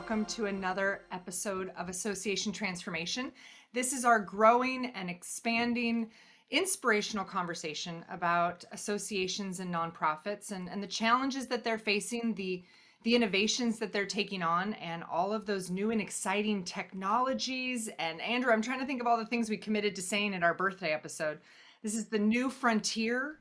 welcome to another episode of Association Transformation. This is our growing and expanding inspirational conversation about associations and nonprofits and the challenges that they're facing, the innovations that they're taking on, and all of those new and exciting technologies. And Andrew, I'm trying to think of all the things we committed to saying in our birthday episode. This is the new frontier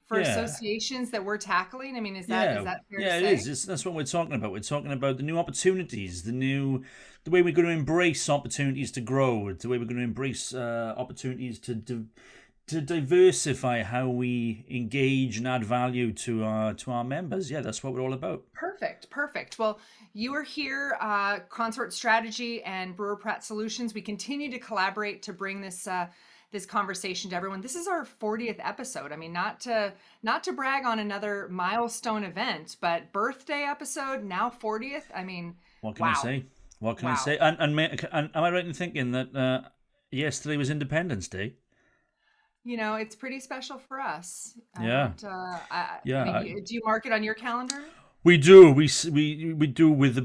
for associations that we're tackling. I mean, is that fair to say? It is. That's what we're talking about. We're talking about the new opportunities, the way we're going to embrace opportunities to grow, the way we're going to embrace opportunities to diversify how we engage and add value to our members. Yeah, that's what we're all about. Perfect. Well, you are here, Consort Strategy and Brewer Pratt Solutions. We continue to collaborate to bring this conversation to everyone. This is our 40th episode. I mean, not to brag on another milestone event, but birthday episode, now 40th. I mean, what can I say? What can I say? And am I right in thinking that yesterday was Independence Day? You know, it's pretty special for us. Yeah. I mean, do you mark it on your calendar? We do. We do with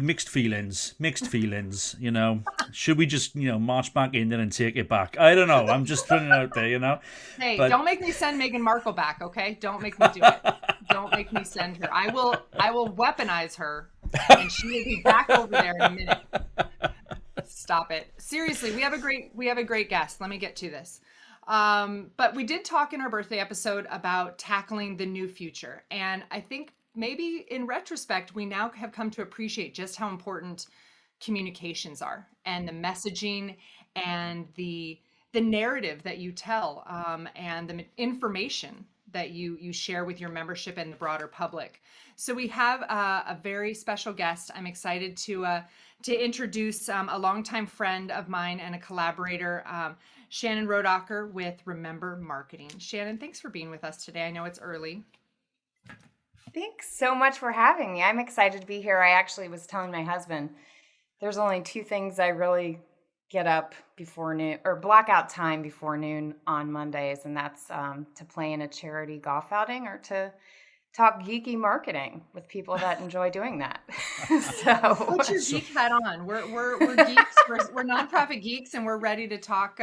mixed feelings. You know, should we just march back in there and take it back? I don't know. I'm just putting it out there. Hey, don't make me send Meghan Markle back. Okay, don't make me do it. Don't make me send her. I will weaponize her, and she will be back over there in a minute. Stop it. Seriously, we have a great guest. Let me get to this. But we did talk in our birthday episode about tackling the new future, and I think maybe in retrospect, we now have come to appreciate just how important communications are, and the messaging and the narrative that you tell, and the information that you share with your membership and the broader public. So we have a very special guest. I'm excited to introduce a longtime friend of mine and a collaborator, Shannon Rodacher with Remember Marketing. Shannon, thanks for being with us today. I know it's early. Thanks so much for having me. I'm excited to be here. I actually was telling my husband there's only two things I really get up before noon, or block out time before noon on Mondays, and that's to play in a charity golf outing or to talk geeky marketing with people that enjoy doing that. So put your geek hat on. We're geeks. We're nonprofit geeks, and we're ready to talk.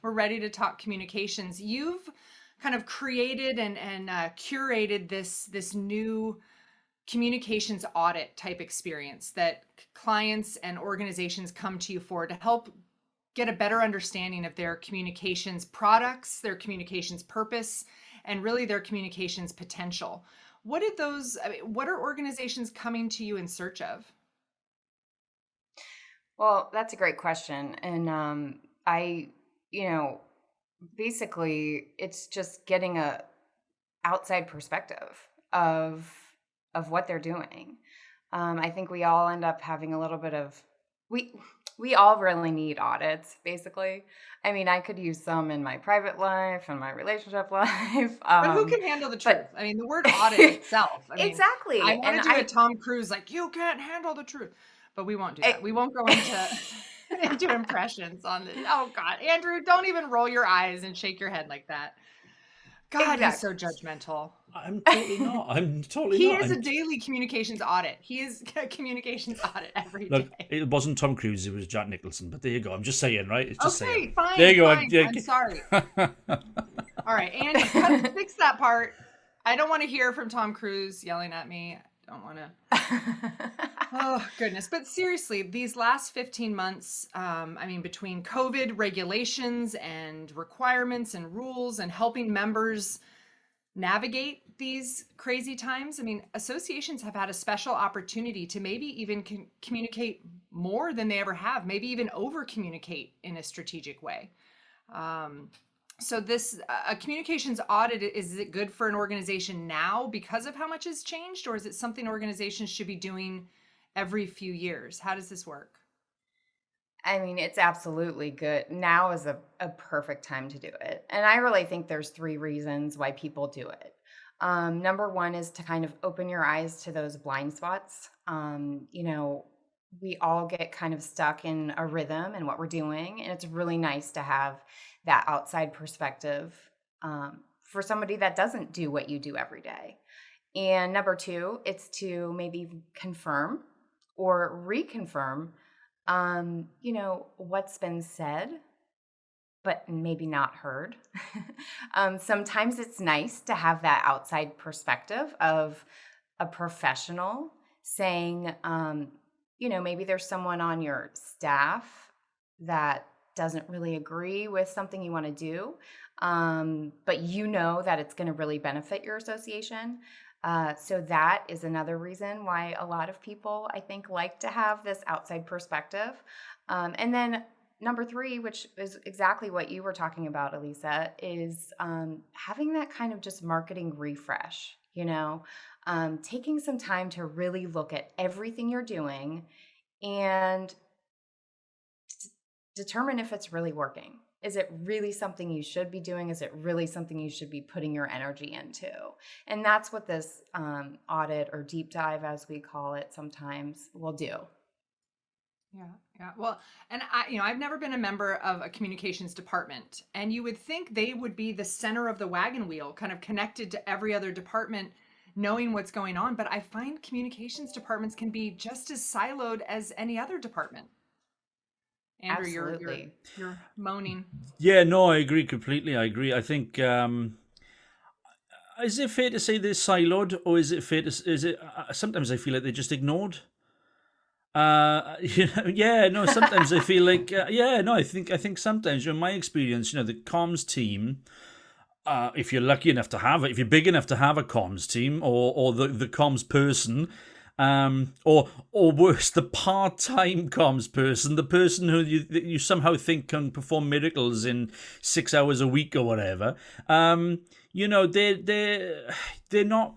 We're ready to talk communications. You've kind of created and curated this new communications audit type experience that clients and organizations come to you for to help get a better understanding of their communications products, their communications purpose, and really their communications potential. What are organizations coming to you in search of? Well, that's a great question. And basically it's just getting a outside perspective of what they're doing. I think we all end up having a little bit of, we all really need audits, basically. I mean, I could use some in my private life and my relationship life. But who can handle the truth? I mean, the word audit itself. I mean, exactly. I want to do a Tom Cruise, like, you can't handle the truth. But we won't do that. We won't go into impressions on this. Oh, God. Andrew, don't even roll your eyes and shake your head like that. God, He's so judgmental. I'm totally not. He is a daily communications audit. He is a communications audit every day. It wasn't Tom Cruise, it was Jack Nicholson. But there you go. I'm just saying, right? It's just saying. Fine. There you go. Fine. I'm sorry. All right, Andy, fix that part. I don't want to hear from Tom Cruise yelling at me. I don't want to. Oh, goodness. But seriously, these last 15 months, between COVID regulations and requirements and rules and helping members navigate these crazy times, associations have had a special opportunity to maybe even communicate more than they ever have, maybe even over communicate in a strategic way. So this a communications audit, is it good for an organization now because of how much has changed, or is it something organizations should be doing every few years? How does this work? I mean, it's absolutely good. Now is a perfect time to do it. And I really think there's three reasons why people do it. Number one is to kind of open your eyes to those blind spots. We all get kind of stuck in a rhythm and what we're doing. And it's really nice to have that outside perspective for somebody that doesn't do what you do every day. And number two, it's to maybe confirm or reconfirm, what's been said, but maybe not heard. Sometimes it's nice to have that outside perspective of a professional saying, maybe there's someone on your staff that doesn't really agree with something you want to do, but you know that it's going to really benefit your association. So that is another reason why a lot of people, I think, like to have this outside perspective. And then number three, which is exactly what you were talking about, Elisa, is having that kind of just marketing refresh, taking some time to really look at everything you're doing and determine if it's really working. Is it really something you should be doing? Is it really something you should be putting your energy into? And that's what this audit or deep dive, as we call it sometimes, will do. Yeah. Well, and I've never been a member of a communications department, and you would think they would be the center of the wagon wheel, kind of connected to every other department, knowing what's going on. But I find communications departments can be just as siloed as any other department. Andrew, Absolutely. you're moaning. Yeah, no, I agree completely. I agree. I think is it fair to say they're siloed, or is it fair to sometimes I feel like they're just ignored. No. Sometimes I feel like I think sometimes, in my experience, the comms team. If you're lucky enough to have it, if you're big enough to have a comms team, or the comms person. Or worse, the part-time comms person, the person who you somehow think can perform miracles in 6 hours a week or whatever. They're not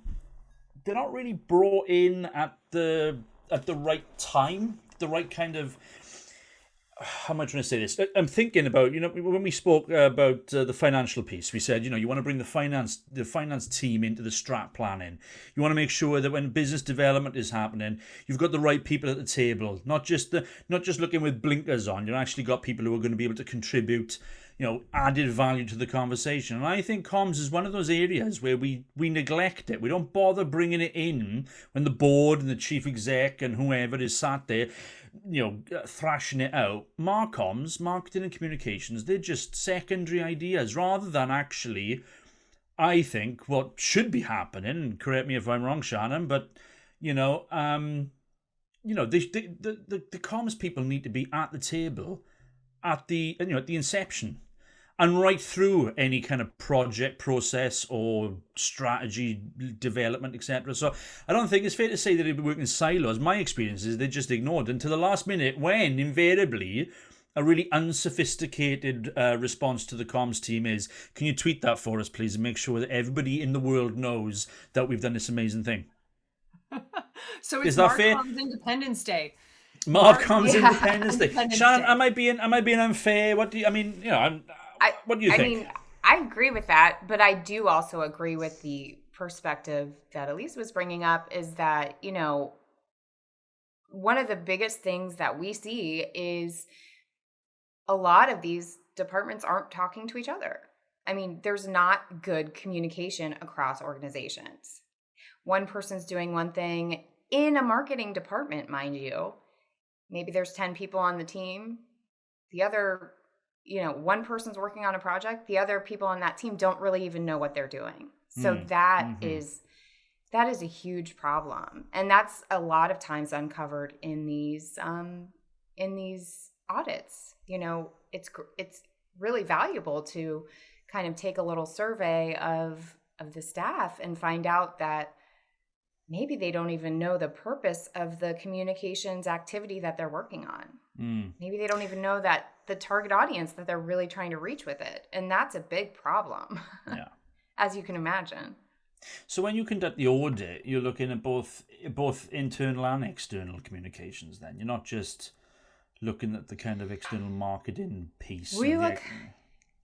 really brought in at the right time, the right kind of. How am I trying to say this? I'm thinking about, when we spoke about the financial piece, we said, you want to bring the finance team into the strat planning. You want to make sure that when business development is happening, you've got the right people at the table, not just looking with blinkers on. You've actually got people who are going to be able to contribute, added value to the conversation. And I think comms is one of those areas where we neglect it. We don't bother bringing it in when the board and the chief exec and whoever is sat there, thrashing it out. Marcoms, marketing and communications, they're just secondary ideas rather than actually, I think, what should be happening, and correct me if I'm wrong, Shannon, but, the comms people need to be at the table at the inception and right through any kind of project process or strategy development, etc. So I don't think it's fair to say that they'd be working in silos. My experience is they're just ignored until the last minute, when invariably a really unsophisticated response to the comms team is, can you tweet that for us, please, and make sure that everybody in the world knows that we've done this amazing thing. So it's Marcom's Independence Day. Marcom's Independence Day. Shannon, am I being unfair? What do you? What do you think? I agree with that, but I do also agree with the perspective that Elise was bringing up. Is that one of the biggest things that we see is a lot of these departments aren't talking to each other. There's not good communication across organizations. One person's doing one thing in a marketing department, mind you. Maybe there's 10 people on the team. The other, one person's working on a project. The other people on that team don't really even know what they're doing. So that is a huge problem. And that's a lot of times uncovered in these audits. It's really valuable to kind of take a little survey of the staff and find out that maybe they don't even know the purpose of the communications activity that they're working on. Maybe they don't even know that the target audience that they're really trying to reach with it. And that's a big problem, as you can imagine. So when you conduct the audit, you're looking at both internal and external communications then. You're not just looking at the kind of external marketing piece. We look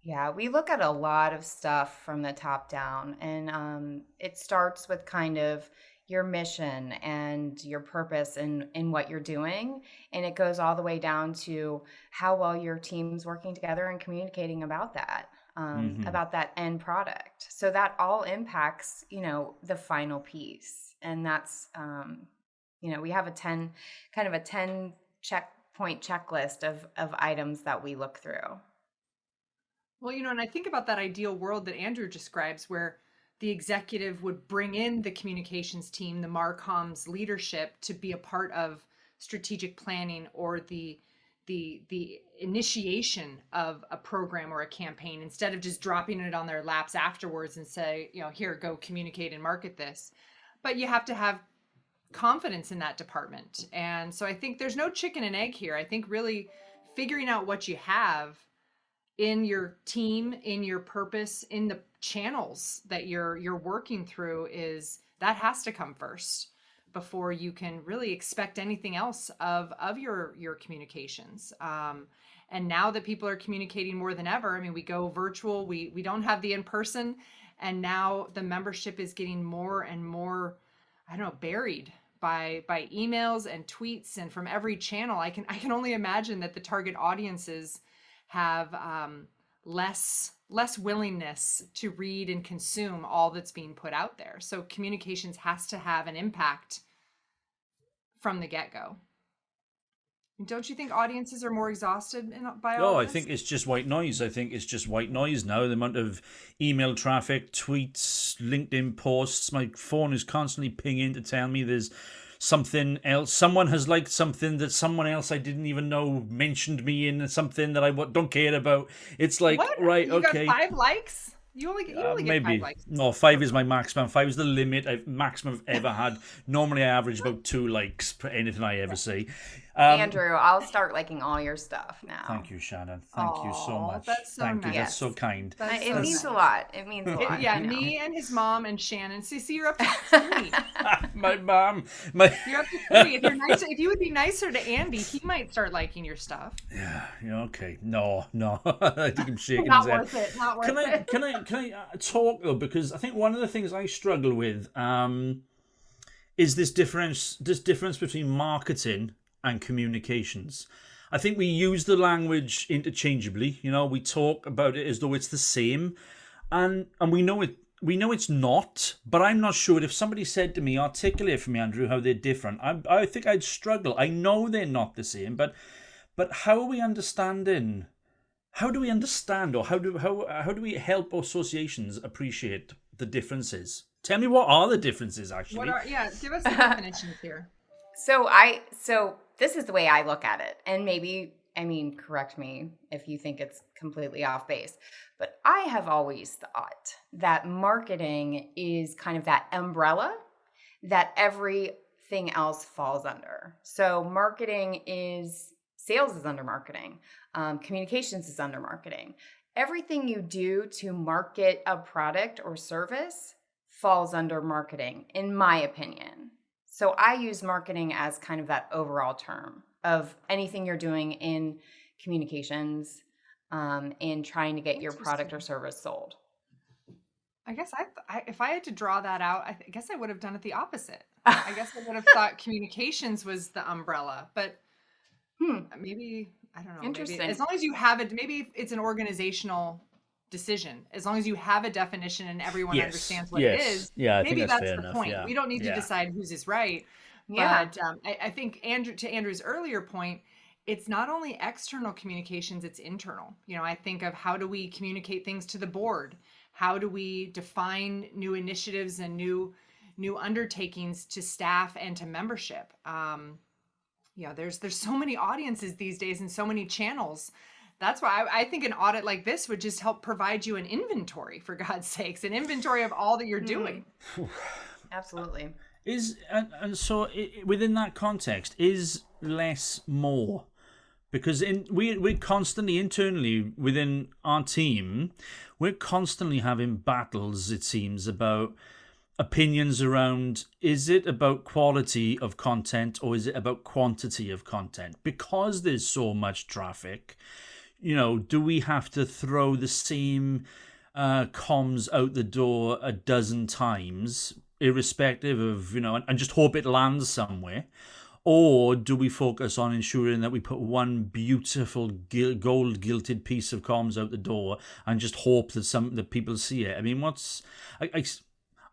at a lot of stuff from the top down. And it starts with kind of your mission and your purpose in what you're doing. And it goes all the way down to how well your team's working together and communicating about that, about that end product. So that all impacts, the final piece. And that's We have a 10 checkpoint checklist of items that we look through. Well, and I think about that ideal world that Andrew describes where the executive would bring in the communications team, the Marcom's leadership to be a part of strategic planning or the initiation of a program or a campaign instead of just dropping it on their laps afterwards and say, here, go communicate and market this. But you have to have confidence in that department. And so I think there's no chicken and egg here. I think really figuring out what you have in your team, in your purpose, in the channels that you're working through that has to come first before you can really expect anything else of your communications. And now that people are communicating more than ever, I mean, we go virtual, we don't have the in-person, and now the membership is getting more and more, I don't know, buried by emails and tweets and from every channel. I can only imagine that the target audiences have less willingness to read and consume all that's being put out there. So communications has to have an impact from the get-go. Don't you think audiences are more exhausted by all Oh, I this? think it's just white noise. I think it's just white noise now. The amount of email traffic, tweets, LinkedIn posts. My phone is constantly pinging to tell me there's something else. Someone has liked something that someone else I didn't even know mentioned me in, something that I don't care about. It's like, What? right, You okay. got 5 likes? You only get 5 likes. No, 5 is my maximum. 5 is the limit maximum I've ever had. Normally, I average about 2 likes per anything I ever see. Andrew, I'll start liking all your stuff now. Thank you, Shannon. Thank you so much. That's so Thank you. nice. That's so kind. It means a lot. It means a lot. Yeah, me and his mom and Shannon. See, you're up to 3. My mom. You're up to 3. If you're nice, if you would be nicer to Andy, he might start liking your stuff. Yeah. Okay. No. I think I'm shaking Not his head. worth it. Not worth it. Can I talk though? Because I think one of the things I struggle with is this difference between marketing and communications. I think we use the language interchangeably. We talk about it as though it's the same, and we know it. We know it's not, but I'm not sure if somebody said to me, articulate for me, Andrew, how they're different. I think I'd struggle. I know they're not the same, but how are we understanding? How do we understand, or how do we help associations appreciate the differences? Tell me, what are the differences actually? Give us the definitions here. So this is the way I look at it, and correct me if you think it's completely off base, but I have always thought that marketing is kind of that umbrella that everything else falls under. So sales is under marketing. Communications is under marketing. Everything you do to market a product or service falls under marketing, in my opinion. So I use marketing as kind of that overall term of anything you're doing in communications, in trying to get your product or service sold. I guess if I had to draw that out, I guess I would have done it the opposite. I guess I would have thought communications was the umbrella, but maybe, I don't know. Interesting. Maybe, as long as you have it, maybe it's an organizational decision. As long as you have a definition and everyone understands what it is, maybe that's the enough, point. yeah. We don't need to decide whose is right. Yeah. But I think to Andrew's earlier point, it's not only external communications, it's internal. I think of how do we communicate things to the board? How do we define new initiatives and new undertakings to staff and to membership? There's so many audiences these days and so many channels. That's why I think an audit like this would just help provide you an inventory, for God's sakes, an inventory of all that you're doing. Absolutely. So within that context, is less more? Because we're constantly internally within our team, we're constantly having battles, it seems, about opinions around, is it about quality of content or is it about quantity of content? Because there's so much traffic, do we have to throw the same comms out the door a dozen times, irrespective of, and just hope it lands somewhere? Or do we focus on ensuring that we put one beautiful gold-gilded piece of comms out the door and just hope that people see it? I mean,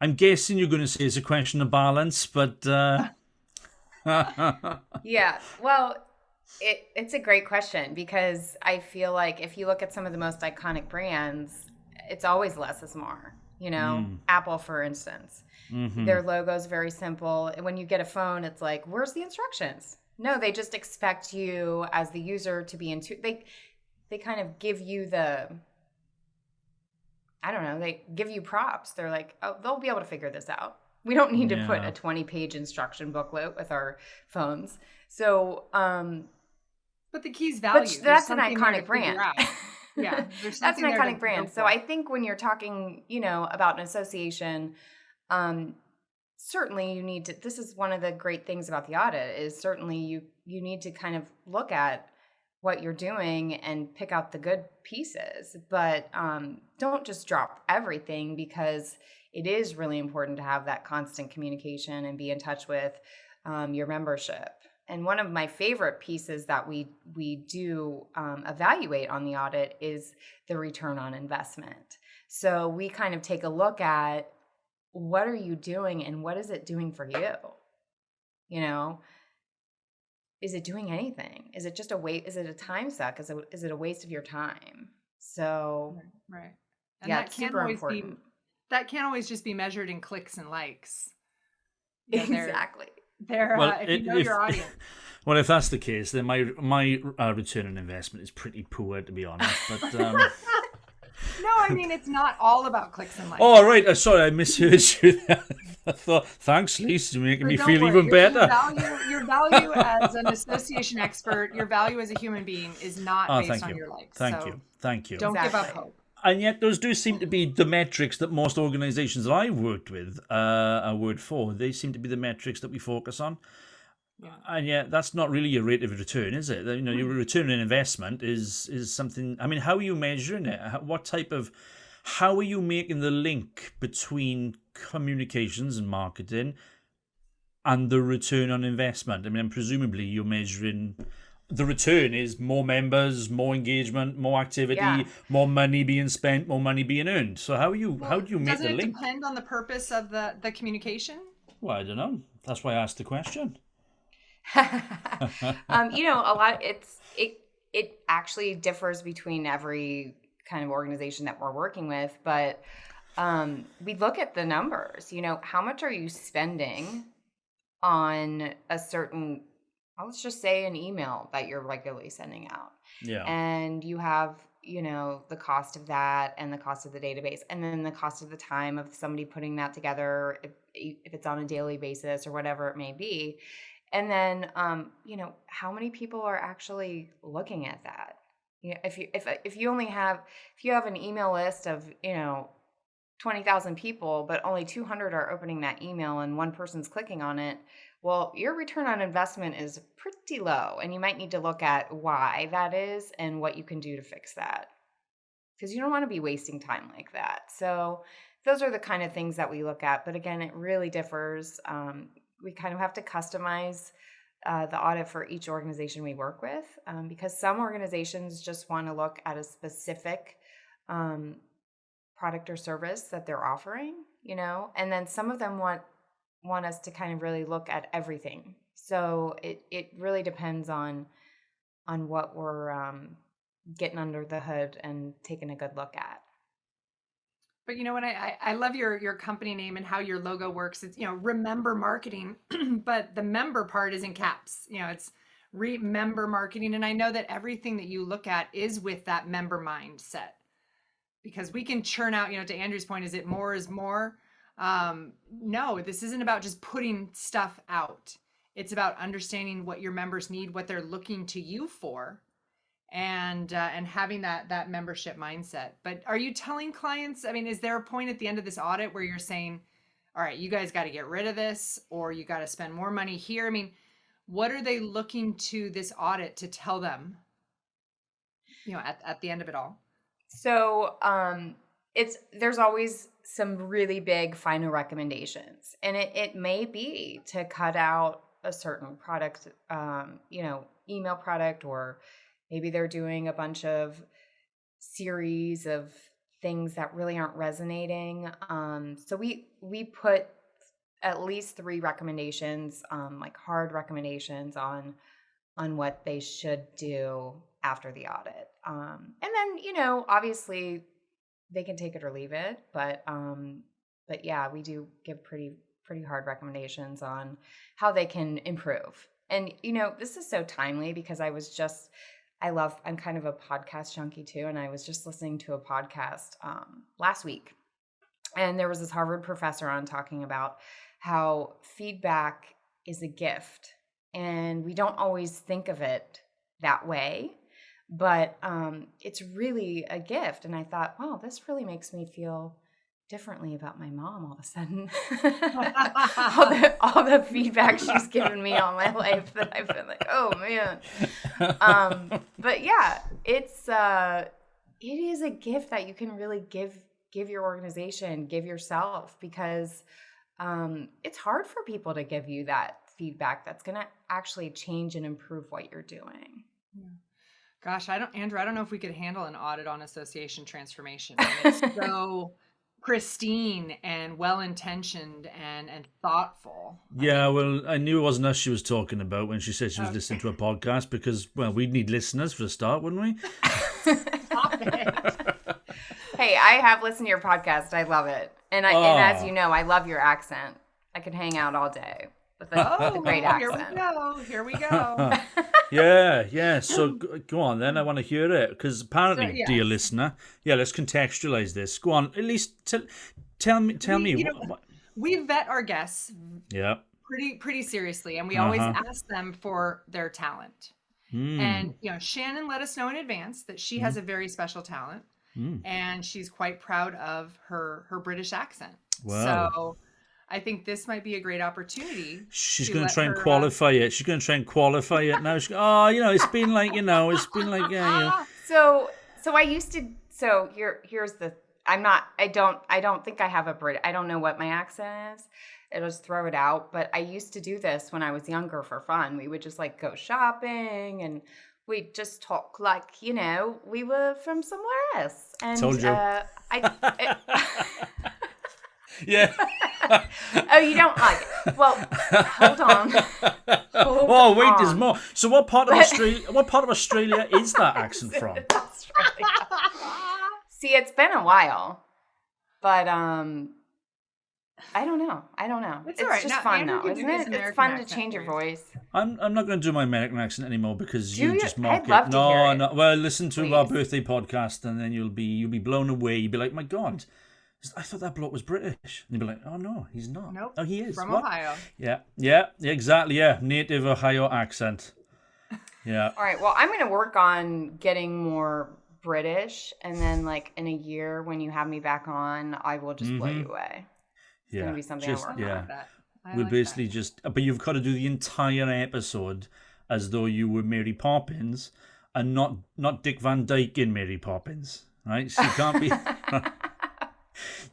I'm guessing you're going to say it's a question of balance, but Yeah. Well, it's a great question because I feel like if you look at some of the most iconic brands, it's always less is more. Apple, for instance, their logo is very simple. And when you get a phone, it's like, where's the instructions? No, they just expect you as the user to be into. They kind of give you I don't know, they give you props. They're like, oh, they'll be able to figure this out. We don't need to put a 20-page instruction booklet with our phones. So, but the key's value. But that's an iconic brand. Yeah, that's an iconic brand. So I think when you're talking, about an association, certainly you need to. This is one of the great things about the audit is certainly you need to kind of look at what you're doing and pick out the good pieces, but don't just drop everything because it is really important to have that constant communication and be in touch with your membership. And one of my favorite pieces that we do evaluate on the audit is the return on investment. So we kind of take a look at what are you doing and what is it doing for you? Is it doing anything? Is it just a waste? Is it a time suck? Is it a waste of your time? So, right. And yeah, that it's can't super always important. That can't always just be measured in clicks and likes. Exactly. If you know your audience. Well, if that's the case, then my return on investment is pretty poor, to be honest. But no, I mean it's not all about clicks and likes. Oh, right. Sorry, I misheard you there. I thought, thanks, Lisa, you're making me feel even better. Your value as an association expert, your value as a human being is not based on your likes. Thank you. Don't give up hope. And yet those do seem to be the metrics that most organizations that I've worked with worked for. They seem to be the metrics that we focus on. Yeah. And yet that's not really your rate of return, is it? Your return on investment is something. I mean, how are you measuring it? How are you making the link between communications and marketing and the return on investment? I mean, presumably you're measuring the return is more members, more engagement, more activity, more money being spent, more money being earned. So how do you make the link? Does it depend on the purpose of the communication? Well, I don't know. That's why I asked the question. A lot. It actually differs between every kind of organization that we're working with, but we look at the numbers. How much are you spending on a certain, let's just say an email that you're regularly sending out. Yeah. And you have, the cost of that and the cost of the database and then the cost of the time of somebody putting that together if it's on a daily basis or whatever it may be. And then, how many people are actually looking at that? If you have an email list of, 20,000 people, but only 200 are opening that email and one person's clicking on it, well, your return on investment is pretty low. And you might need to look at why that is and what you can do to fix that. Because you don't want to be wasting time like that. So those are the kind of things that we look at. But again, it really differs. We kind of have to customize the audit for each organization we work with because some organizations just want to look at a specific product or service that they're offering, and then some of them want us to kind of really look at everything. So it really depends on what we're getting under the hood and taking a good look at. But what I love your company name and how your logo works. It's remember marketing, but the member part is in caps. It's remember marketing, and I know that everything that you look at is with that member mindset, because we can churn out. To Andrew's point, is it more is more? No, this isn't about just putting stuff out. It's about understanding what your members need, what they're looking to you for. And having that membership mindset. But are you telling clients, I mean, is there a point at the end of this audit where you're saying, all right, you guys got to get rid of this, or you got to spend more money here? I mean, what are they looking to this audit to tell them, at the end of it all? So there's always some really big final recommendations, and it may be to cut out a certain product, email product, or maybe they're doing a bunch of series of things that really aren't resonating. So we put at least 3 recommendations, like hard recommendations on what they should do after the audit. And then, obviously they can take it or leave it, but yeah, we do give pretty hard recommendations on how they can improve. And this is so timely because I'm kind of a podcast junkie too, and I was just listening to a podcast last week, and there was this Harvard professor on talking about how feedback is a gift, and we don't always think of it that way, but it's really a gift. And I thought, wow, this really makes me feel differently about my mom all of a sudden. all the feedback she's given me all my life, that I've been like, oh man. But yeah, it is a gift that you can really give your organization, give yourself, because it's hard for people to give you that feedback that's going to actually change and improve what you're doing. Yeah. Gosh, Andrew, I don't know if we could handle an audit on association transformation. I mean, it's so pristine and well-intentioned and thoughtful. Yeah, well, I knew it wasn't us she was talking about when she said she was listening to a podcast, because, well, we'd need listeners for a start, wouldn't we? Stop it. Hey, I have listened to your podcast. I love it. And as you know, I love your accent. I could hang out all day with a great accent. Here we go. Yeah. So go on then. I want to hear it, because apparently, dear listener, let's contextualize this. Go on, at least tell me. We vet our guests. Yeah. Pretty seriously, and we always ask them for their talent. And Shannon let us know in advance that she has a very special talent, and she's quite proud of her British accent. Wow. So I think this might be a great opportunity. She's going to try and qualify it. She's going to try and qualify it now. It's been like, So I used to. So here's the. I don't think I have a Brit. I don't know what my accent is. I'll just throw it out. But I used to do this when I was younger for fun. We would just like go shopping, and we'd just talk like, we were from somewhere else. And told you. Yeah. Oh, you don't like it? Well, hold on. There's more. So what part of Australia is that accent from? Australia. See, it's been a while, but I don't know. It's all right. just now, fun Andrew though, isn't it? It's fun to change your voice. I'm not going to do my American accent anymore, because you just mock I'd love it. to hear it. No. Well, listen to Please. our birthday podcast, and then you'll be blown away. You'll be like, my God, I thought that bloke was British. And you'll be like, oh no, he's not. Nope. Oh, he is. From What? Ohio. Yeah, exactly. Yeah, native Ohio accent. Yeah. All right. Well, I'm going to work on getting more British, and then like in a year when you have me back on, I will just blow you away. It's going to be something I'm working on. We'll basically but you've got to do the entire episode as though you were Mary Poppins, and not Dick Van Dyke in Mary Poppins, right? So you can't be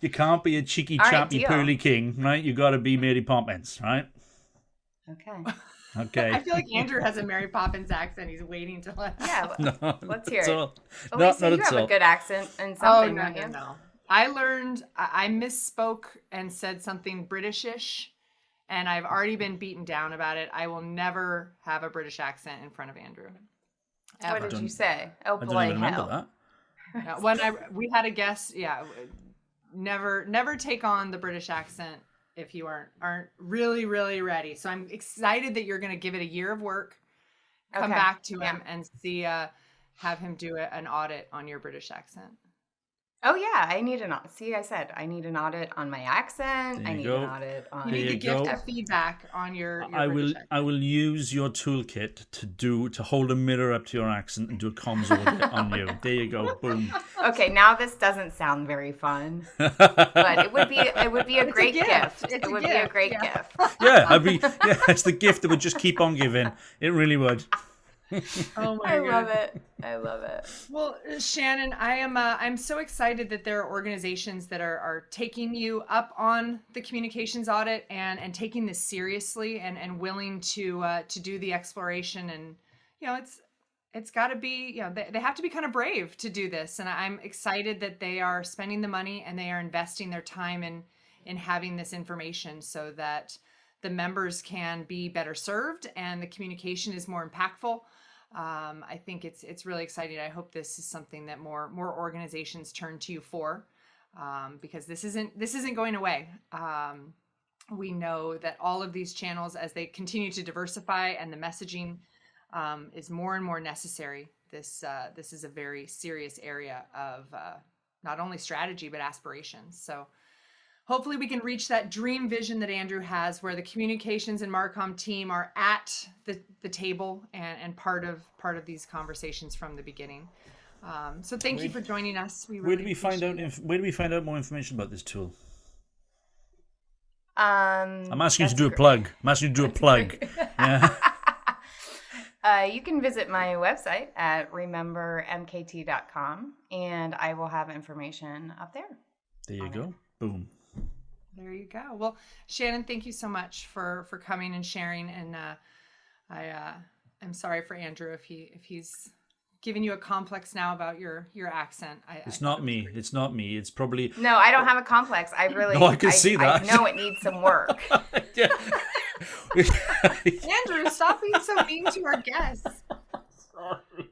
you can't be a cheeky chappy pearly king, right? You got to be Mary Poppins, right? Okay. I feel like Andrew has a Mary Poppins accent. He's waiting to let. Yeah. Let's hear it. Not Lisa, you at have all. a good accent and something. No. I learned. I misspoke and said something Britishish, and I've already been beaten down about it. I will never have a British accent in front of Andrew. Ever. What did you say? Oh, I boy, don't even remember hell. that. When we had a guest, never take on the British accent if you aren't really, really ready. So I'm excited that you're going to give it a year of work, come back to him and see, have him do an audit on your British accent. Oh yeah, I need an audit. See, I said I need an audit on my accent. I need an audit on. You need to gift a feedback on your British accent. I will use your toolkit to hold a mirror up to your accent and do a comms audit on you. There you go. Boom. Okay, now this doesn't sound very fun, but it would be a great gift. It would be a great gift. Yeah, it's the gift that would just keep on giving. It really would. Oh my God. I love it. Well, Shannon, I'm so excited that there are organizations that are taking you up on the communications audit and taking this seriously and willing to do the exploration. And it's got to be, they have to be kind of brave to do this. And I'm excited that they are spending the money and they are investing their time in having this information so that the members can be better served and the communication is more impactful. I think it's really exciting. I hope this is something that more organizations turn to you for, because this isn't going away. We know that all of these channels, as they continue to diversify and the messaging is more and more necessary, this is a very serious area of not only strategy but aspirations. So hopefully we can reach that dream vision that Andrew has, where the communications and Marcom team are at the table and part of these conversations from the beginning. So thank you for joining us. Where do we find out more information about this tool? I'm asking you to do a plug. Yeah. You can visit my website at remembermkt.com, and I will have information up there. There you go. Boom. There you go. Well, Shannon, thank you so much for coming and sharing. And I'm sorry for Andrew if he's giving you a complex now about your accent. It's not me. It's probably... No, I don't have a complex. I really... No, I can see that. I know it needs some work. Andrew, stop being so mean to our guests. Sorry.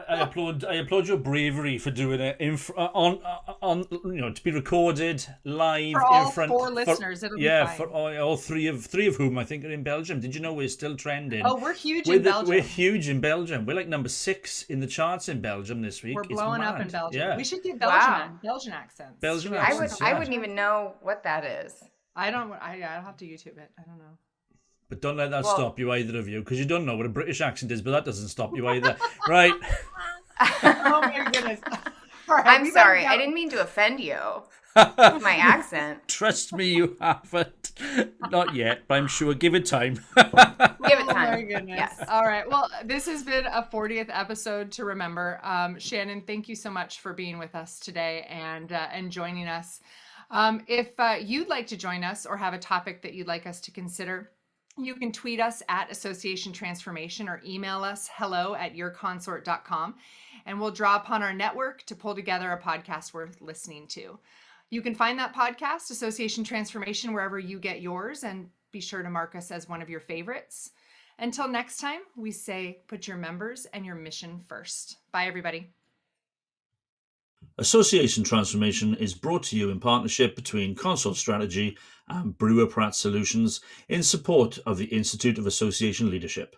I applaud your bravery for doing it on to be recorded live for all in front 4 listeners. It'll be fine. For all three of whom I think are in Belgium. Did you know we're still trending? Oh, we're huge in Belgium. We're huge in Belgium. We're like number 6 in the charts in Belgium this week. We're blowing up in Belgium. Yeah. We should get Belgian accents. Belgian accents. I wouldn't even know what that is. I'll have to YouTube it. I don't know. But don't let that stop you, either of you, because you don't know what a British accent is, but that doesn't stop you either. Right. Oh my goodness. Right, I'm sorry. I didn't mean to offend you with my accent. Trust me, you haven't. Not yet, but I'm sure. Give it time. Give it time. Oh my goodness. Yes. All right. Well, this has been a 40th episode to remember. Shannon, thank you so much for being with us today and joining us. If you'd like to join us or have a topic that you'd like us to consider, you can tweet us at Association Transformation or email us hello@yourconsort.com, and we'll draw upon our network to pull together a podcast worth listening to. You can find that podcast, Association Transformation, wherever you get yours, and be sure to mark us as one of your favorites. Until next time, we say put your members and your mission first. Bye, everybody. Association Transformation is brought to you in partnership between Consort Strategy and Brewer Pratt Solutions in support of the Institute of Association Leadership.